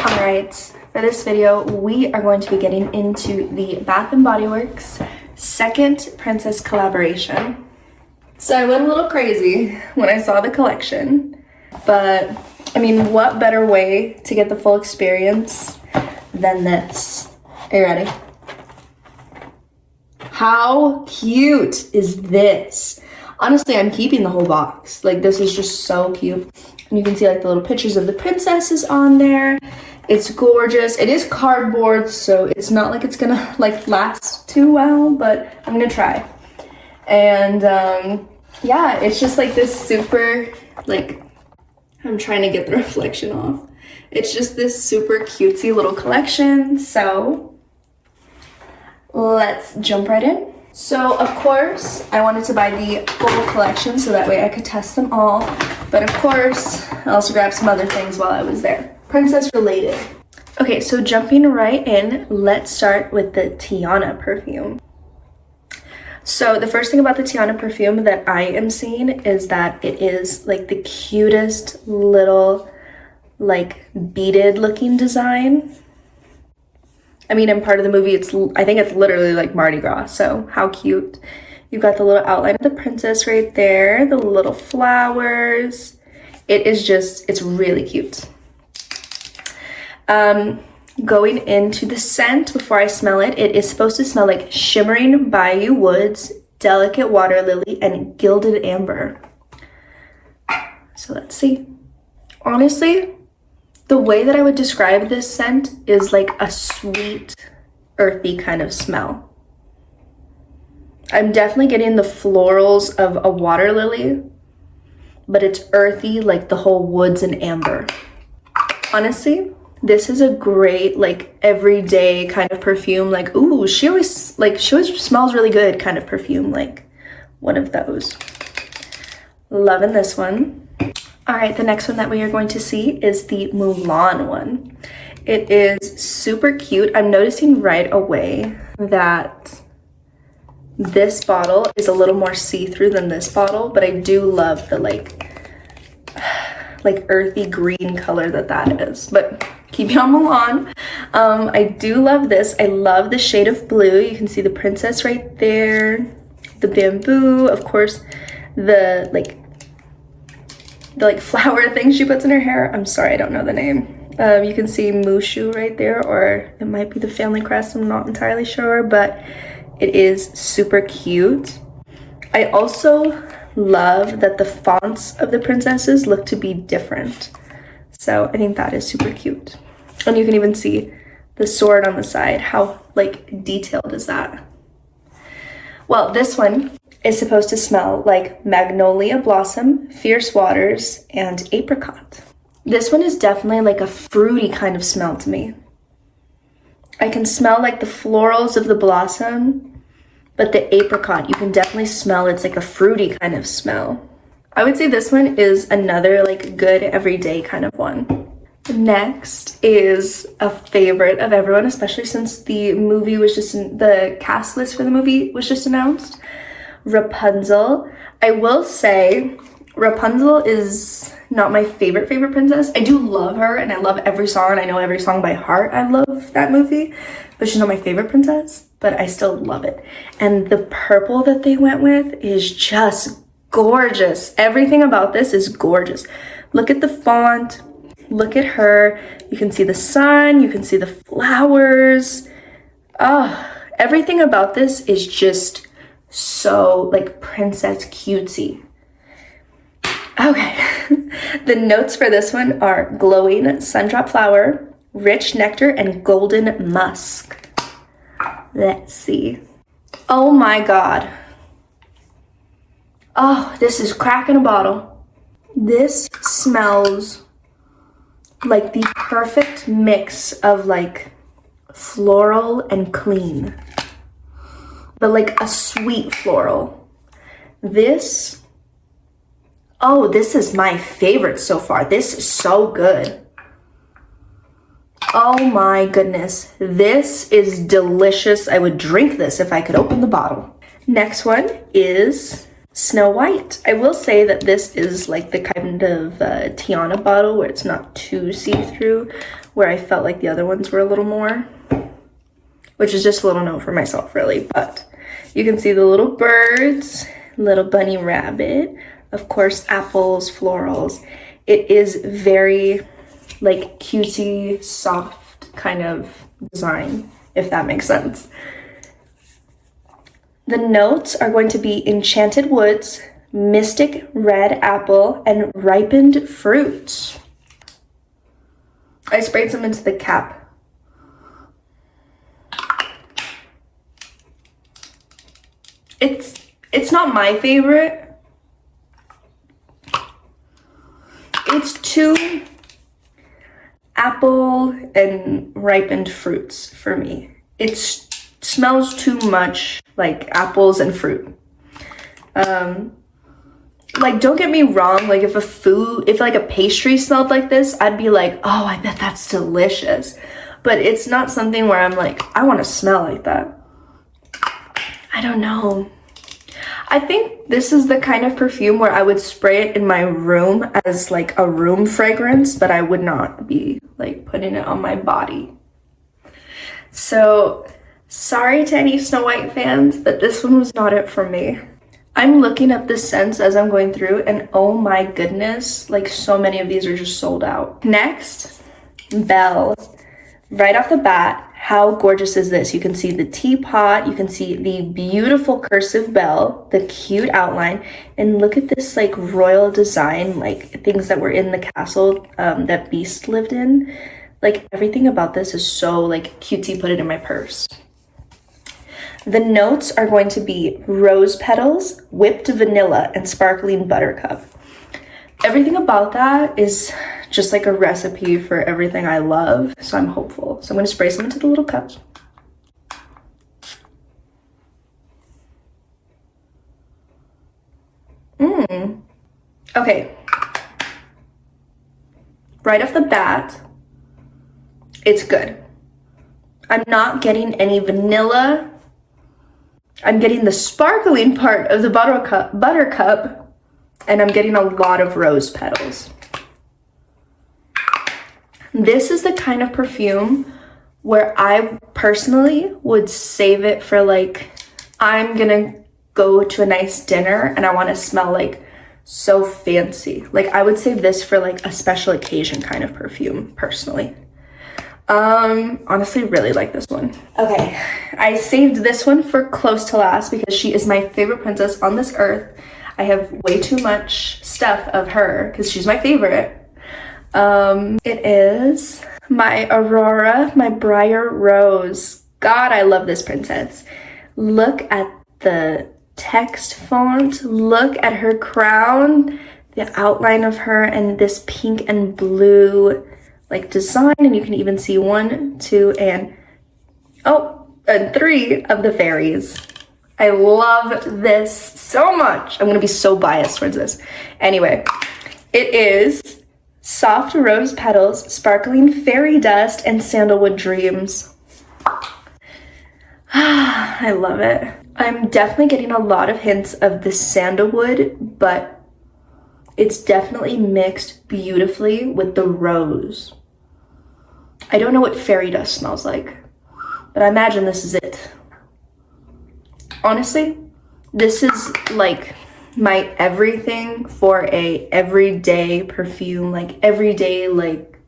Alright, for this video, we are going to be getting into the Bath & Body Works second Princess collaboration. So I went a little crazy when I saw the collection, but I mean, what better way to get the full experience than this? Are you ready? How cute is this? Honestly, I'm keeping the whole box. Like, this is just so cute. And you can see like the little pictures of the princesses on there. It's gorgeous. It is cardboard, so it's not like it's gonna like last too well, but I'm gonna try. And yeah, it's just like this super, like, I'm trying to get the reflection off. It's just this super cutesy little collection. So let's jump right in. So of course, I wanted to buy the full collection so that way I could test them all. But of course, I also grabbed some other things while I was there. Princess related. Okay, so jumping right in, let's start with the Tiana perfume. So the first thing about the Tiana perfume that I am seeing is that it is like the cutest little like beaded looking design. I mean, in part of the movie, I think it's literally like Mardi Gras, so how cute. You've got the little outline of the princess right there, the little flowers. It's really cute. Going into the scent before I smell it, it is supposed to smell like shimmering bayou woods, delicate water lily, and gilded amber. So let's see. Honestly, the way that I would describe this scent is like a sweet, earthy kind of smell. I'm definitely getting the florals of a water lily, but it's earthy like the whole woods and amber. Honestly, this is a great like everyday kind of perfume. Like, ooh, she always smells really good kind of perfume. Like one of those. Loving this one. All right, the next one that we are going to see is the Mulan one. It is super cute. I'm noticing right away that this bottle is a little more see-through than this bottle, but I do love the like earthy green color that is. But keeping on Mulan, I do love this. I love the shade of blue. You can see the princess right there, the bamboo, of course, the flower thing she puts in her hair. I'm sorry, I don't know the name. You can see Mushu right there, or it might be the family crest. I'm not entirely sure, but it is super cute. I also love that the fonts of the princesses look to be different. So I think that is super cute. And you can even see the sword on the side. How like detailed is that? Well, this one is supposed to smell like magnolia blossom, fierce waters, and apricot. This one is definitely like a fruity kind of smell to me. I can smell like the florals of the blossom, but the apricot, you can definitely smell it's like a fruity kind of smell. I would say this one is another like good everyday kind of one. Next is a favorite of everyone, especially since the movie was the cast list for the movie was just announced. Rapunzel. I will say Rapunzel is not my favorite princess. I do love her and I love every song and I know every song by heart. I love that movie, but she's not my favorite princess, but I still love it. And the purple that they went with is just gorgeous. Everything about this is gorgeous. Look at the font. Look at her. You can see the sun. You can see the flowers. Oh, everything about this is just so like princess cutesy. Okay. The notes for this one are glowing sundrop flower, rich nectar, and golden musk. Let's see. Oh my God. Oh, this is cracking a bottle. This smells like the perfect mix of like floral and clean, but like a sweet floral. This is my favorite so far. This is so good. Oh my goodness. This is delicious. I would drink this if I could open the bottle. Next one is Snow White. I will say that this is like the kind of Tiana bottle where it's not too see-through, where I felt like the other ones were a little more, which is just a little note for myself really. But you can see the little birds, little bunny rabbit, of course, apples, florals. It is very like cutesy, soft kind of design, if that makes sense. The notes are going to be enchanted woods, mystic red apple, and ripened fruits. I sprayed some into the cap. It's not my favorite. It's too apple and ripened fruits for me. It smells too much like apples and fruit. Like, don't get me wrong, like if like a pastry smelled like this, I'd be like, oh, I bet that's delicious. But it's not something where I'm like, I want to smell like that. I don't know. I think this is the kind of perfume where I would spray it in my room as like a room fragrance, but I would not be like putting it on my body. So sorry to any Snow White fans, but this one was not it for me. I'm looking up the scents as I'm going through, and oh my goodness, like so many of these are just sold out. Next, Belle. Right off the bat, how gorgeous is this? You can see the teapot, you can see the beautiful cursive bell, the cute outline, and look at this like royal design, like things that were in the castle that Beast lived in. Like everything about this is so like cutesy, put it in my purse. The notes are going to be rose petals, whipped vanilla, and sparkling buttercup. Everything about that is just like a recipe for everything I love, so I'm hopeful. So I'm going to spray some into the little cups. Okay. Right off the bat, it's good. I'm not getting any vanilla. I'm getting the sparkling part of the buttercup, and I'm getting a lot of rose petals. This is the kind of perfume where I personally would save it for like, I'm gonna go to a nice dinner and I want to smell like so fancy. Like I would save this for like a special occasion kind of perfume personally. Honestly really like this one. Okay, I saved this one for close to last because she is my favorite princess on this earth. I have way too much stuff of her because she's my favorite. It is my Aurora, my Briar Rose. God, I love this princess. Look at the text font. Look at her crown, the outline of her, and this pink and blue like design, and you can even see 1, 2, and 3 of the fairies. I love this so much. I'm gonna be so biased towards this. Anyway, it is soft rose petals, sparkling fairy dust, and sandalwood dreams. I love it. I'm definitely getting a lot of hints of the sandalwood, but it's definitely mixed beautifully with the rose. I don't know what fairy dust smells like, but I imagine this is it. Honestly, this is like my everything for a everyday perfume, like everyday, like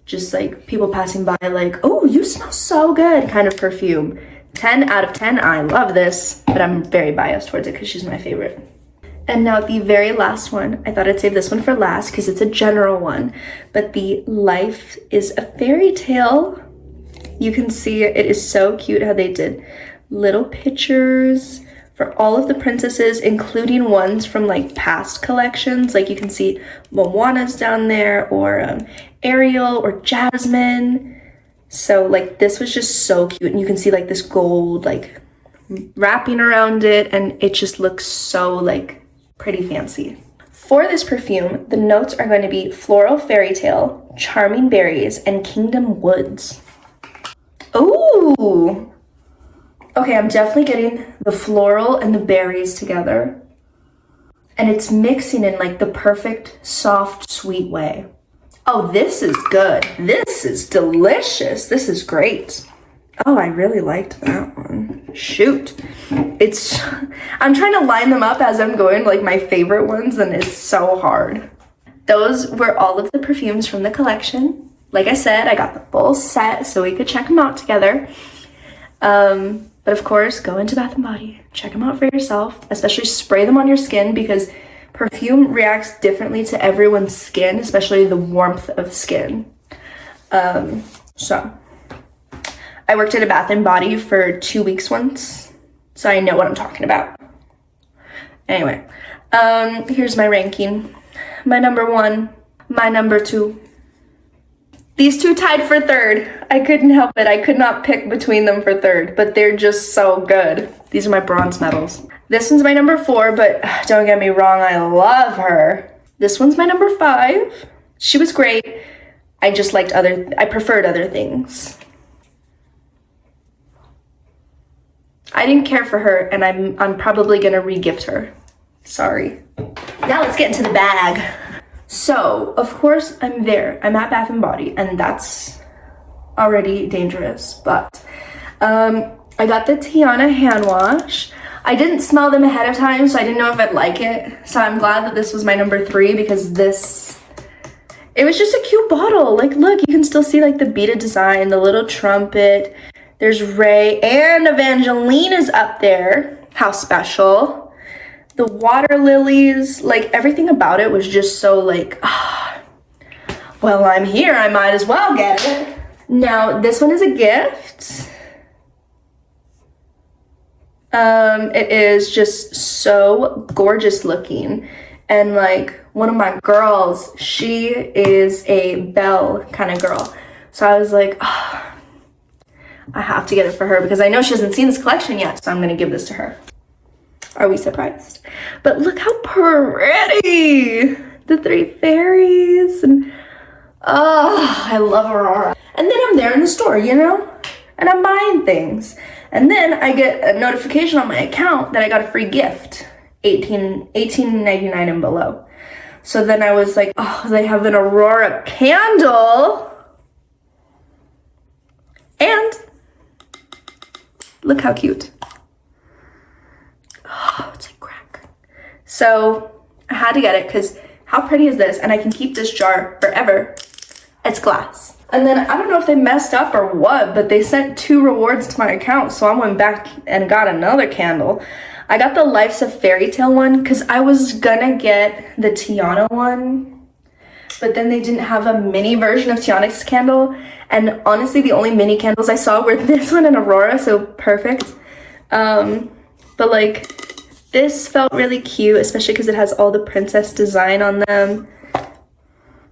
just like people passing by like, oh, you smell so good kind of perfume. 10 out of 10, I love this, but I'm very biased towards it because she's my favorite. And now the very last one, I thought I'd save this one for last because it's a general one, but the Life is a Fairy Tale. You can see it is so cute how they did little pictures for all of the princesses, including ones from like past collections. Like you can see Moana's down there, or Ariel, or Jasmine. So like this was just so cute, and you can see like this gold like wrapping around it, and it just looks so like pretty fancy. For this perfume, the notes are going to be floral fairy tale, charming berries, and kingdom woods. Ooh! Okay, I'm definitely getting the floral and the berries together. And it's mixing in like the perfect, soft, sweet way. Oh, this is good. This is delicious. This is great. Oh, I really liked that one. Shoot. I'm trying to line them up as I'm going, like my favorite ones, and it's so hard. Those were all of the perfumes from the collection. Like I said, I got the full set so we could check them out together. But of course, go into Bath & Body. Check them out for yourself, especially spray them on your skin because perfume reacts differently to everyone's skin, especially the warmth of skin. So I worked at a Bath & Body for 2 weeks once, so I know what I'm talking about. Anyway, here's my ranking. My number 1, my number 2. These two tied for third. I couldn't help it. I could not pick between them for third, but they're just so good. These are my bronze medals. This one's my number 4, but don't get me wrong, I love her. This one's my number 5. She was great. I just I preferred other things. I didn't care for her, and I'm probably gonna re-gift her. Sorry. Now let's get into the bag. So, of course, I'm there. I'm at Bath & Body, and that's already dangerous, but I got the Tiana hand wash. I didn't smell them ahead of time, so I didn't know if I'd like it. So I'm glad that this was my number 3 because it was just a cute bottle. Like, look, you can still see like the beaded design, the little trumpet. There's Ray and Evangeline is up there. How special. The water lilies, like everything about it was just so like, well, I'm here, I might as well get it. Now, this one is a gift. It is just so gorgeous looking. And like one of my girls, she is a Belle kind of girl. So I was like, I have to get it for her because I know she hasn't seen this collection yet. So I'm gonna give this to her. Are we surprised? But look how pretty! The 3 fairies and I love Aurora. And then I'm there in the store, you know? And I'm buying things. And then I get a notification on my account that I got a free gift. $18.99 and below. So then I was like, oh, they have an Aurora candle. And look how cute. Oh, it's like crack. So I had to get it because how pretty is this? And I can keep this jar forever. It's glass. And then I don't know if they messed up or what, but they sent 2 rewards to my account. So I went back and got another candle. I got the Life's a Fairy Tale one because I was gonna get the Tiana one, but then they didn't have a mini version of Tiana's candle. And honestly, the only mini candles I saw were this one and Aurora, so perfect. But like, this felt really cute, especially because it has all the princess design on them.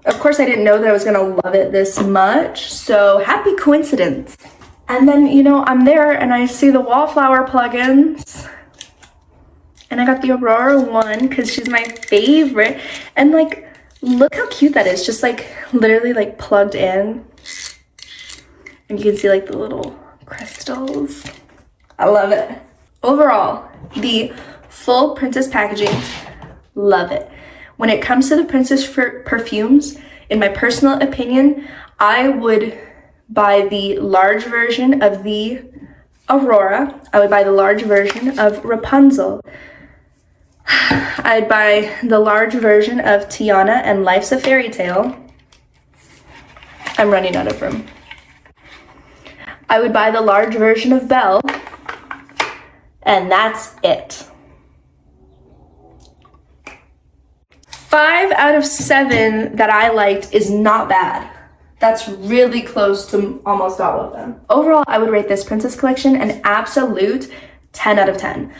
Of course, I didn't know that I was gonna love it this much, so happy coincidence. And then, you know, I'm there and I see the Wallflower plugins. And I got the Aurora one because she's my favorite. And like, look how cute that is, just like literally like plugged in. And you can see like the little crystals. I love it. Overall, the full princess packaging, love it. When it comes to the princess perfumes, in my personal opinion, I would buy the large version of the Aurora. I would buy the large version of Rapunzel. I'd buy the large version of Tiana and Life's a Fairy Tale. I'm running out of room. I would buy the large version of Belle. And that's it. 5 out of 7 that I liked is not bad. That's really close to almost all of them. Overall, I would rate this princess collection an absolute 10 out of 10.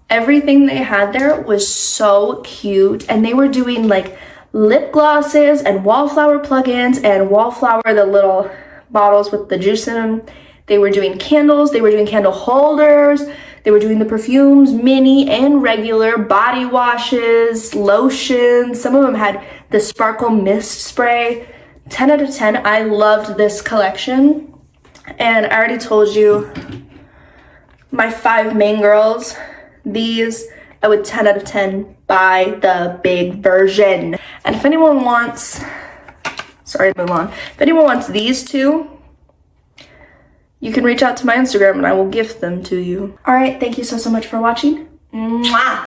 Everything they had there was so cute, and they were doing like lip glosses and Wallflower plugins and Wallflower, the little bottles with the juice in them. They were doing candles, they were doing candle holders, they were doing the perfumes, mini and regular, body washes, lotions. Some of them had the sparkle mist spray. 10 out of 10. I loved this collection. And I already told you my 5 main girls. These, I would 10 out of 10 buy the big version. And if anyone wants Sorry, move on. If anyone wants these two, you can reach out to my Instagram and I will gift them to you. All right, thank you so much for watching. Mwah!